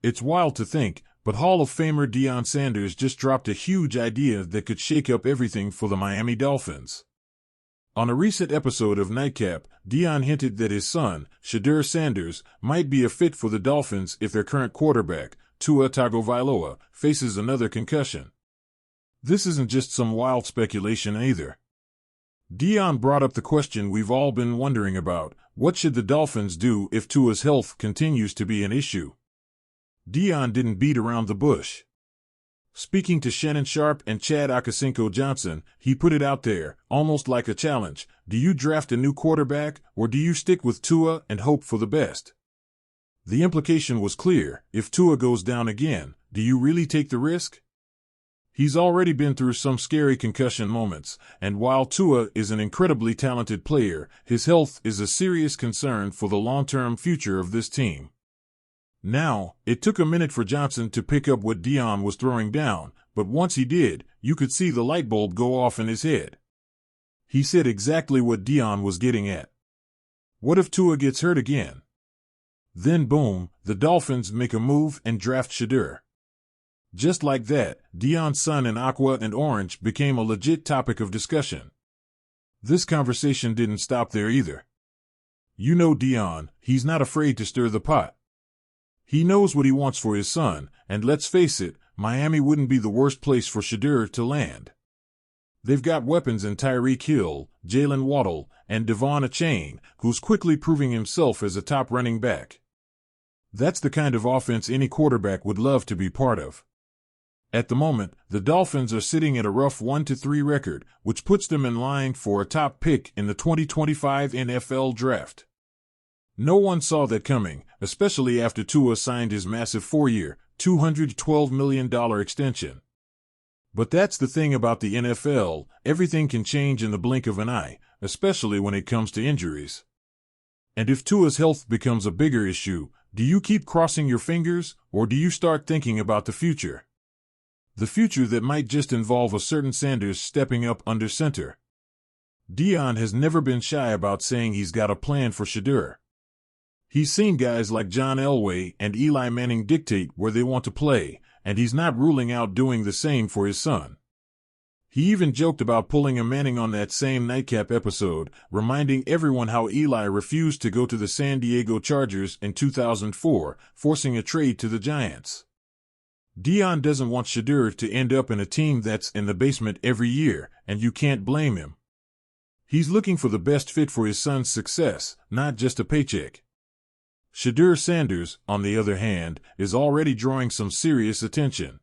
It's wild to think, but Hall of Famer Deion Sanders just dropped a huge idea that could shake up everything for the Miami Dolphins. On a recent episode of Nightcap, Deion hinted that his son, Shedeur Sanders, might be a fit for the Dolphins if their current quarterback, Tua Tagovailoa, faces another concussion. This isn't just some wild speculation either. Deion brought up the question we've all been wondering about: what should the Dolphins do if Tua's health continues to be an issue? Deion didn't beat around the bush. Speaking to Shannon Sharpe and Chad Ochocinco-Johnson, he put it out there, almost like a challenge: do you draft a new quarterback, or do you stick with Tua and hope for the best? The implication was clear: if Tua goes down again, do you really take the risk? He's already been through some scary concussion moments, and while Tua is an incredibly talented player, his health is a serious concern for the long-term future of this team. Now, it took a minute for Johnson to pick up what Deion was throwing down, but once he did, you could see the light bulb go off in his head. He said exactly what Deion was getting at. What if Tua gets hurt again? Then boom, the Dolphins make a move and draft Shedeur. Just like that, Deion's son in aqua and orange became a legit topic of discussion. This conversation didn't stop there either. You know Deion, he's not afraid to stir the pot. He knows what he wants for his son, and let's face it, Miami wouldn't be the worst place for Shedeur to land. They've got weapons in Tyreek Hill, Jalen Waddle, and Devon Achane, who's quickly proving himself as a top running back. That's the kind of offense any quarterback would love to be part of. At the moment, the Dolphins are sitting at a rough 1-3 record, which puts them in line for a top pick in the 2025 NFL Draft. No one saw that coming, especially after Tua signed his massive 4-year, $212 million extension. But that's the thing about the NFL, everything can change in the blink of an eye, especially when it comes to injuries. And if Tua's health becomes a bigger issue, do you keep crossing your fingers, or do you start thinking about the future? The future that might just involve a certain Sanders stepping up under center. Deion has never been shy about saying he's got a plan for Shedeur. He's seen guys like John Elway and Eli Manning dictate where they want to play, and he's not ruling out doing the same for his son. He even joked about pulling a Manning on that same Nightcap episode, reminding everyone how Eli refused to go to the San Diego Chargers in 2004, forcing a trade to the Giants. Deion doesn't want Shedeur to end up in a team that's in the basement every year, and you can't blame him. He's looking for the best fit for his son's success, not just a paycheck. Shedeur Sanders, on the other hand, is already drawing some serious attention.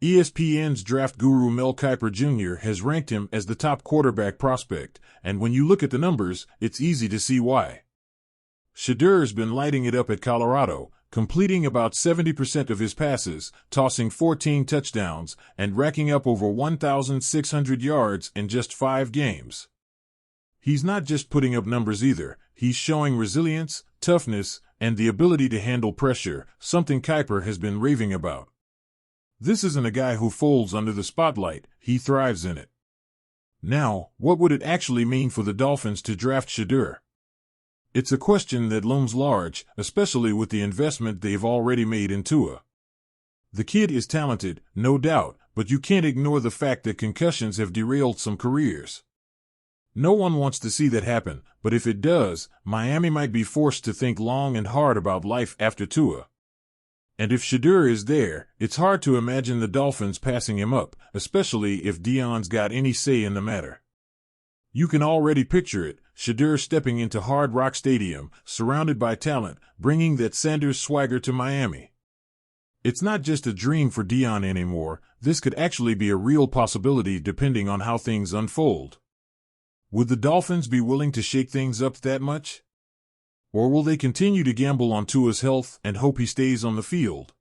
ESPN's draft guru Mel Kiper Jr. has ranked him as the top quarterback prospect, and when you look at the numbers, it's easy to see why. Shedeur's been lighting it up at Colorado, completing about 70% of his passes, tossing 14 touchdowns, and racking up over 1,600 yards in just 5 games. He's not just putting up numbers either, he's showing resilience, toughness, and the ability to handle pressure, something Kiper has been raving about. This isn't a guy who folds under the spotlight, he thrives in it. Now, what would it actually mean for the Dolphins to draft Shedeur? It's a question that looms large, especially with the investment they've already made in Tua. The kid is talented, no doubt, but you can't ignore the fact that concussions have derailed some careers. No one wants to see that happen, but if it does, Miami might be forced to think long and hard about life after Tua. And if Shedeur is there, it's hard to imagine the Dolphins passing him up, especially if Deion's got any say in the matter. You can already picture it, Shedeur stepping into Hard Rock Stadium, surrounded by talent, bringing that Sanders swagger to Miami. It's not just a dream for Deion anymore, this could actually be a real possibility depending on how things unfold. Would the Dolphins be willing to shake things up that much? Or will they continue to gamble on Tua's health and hope he stays on the field?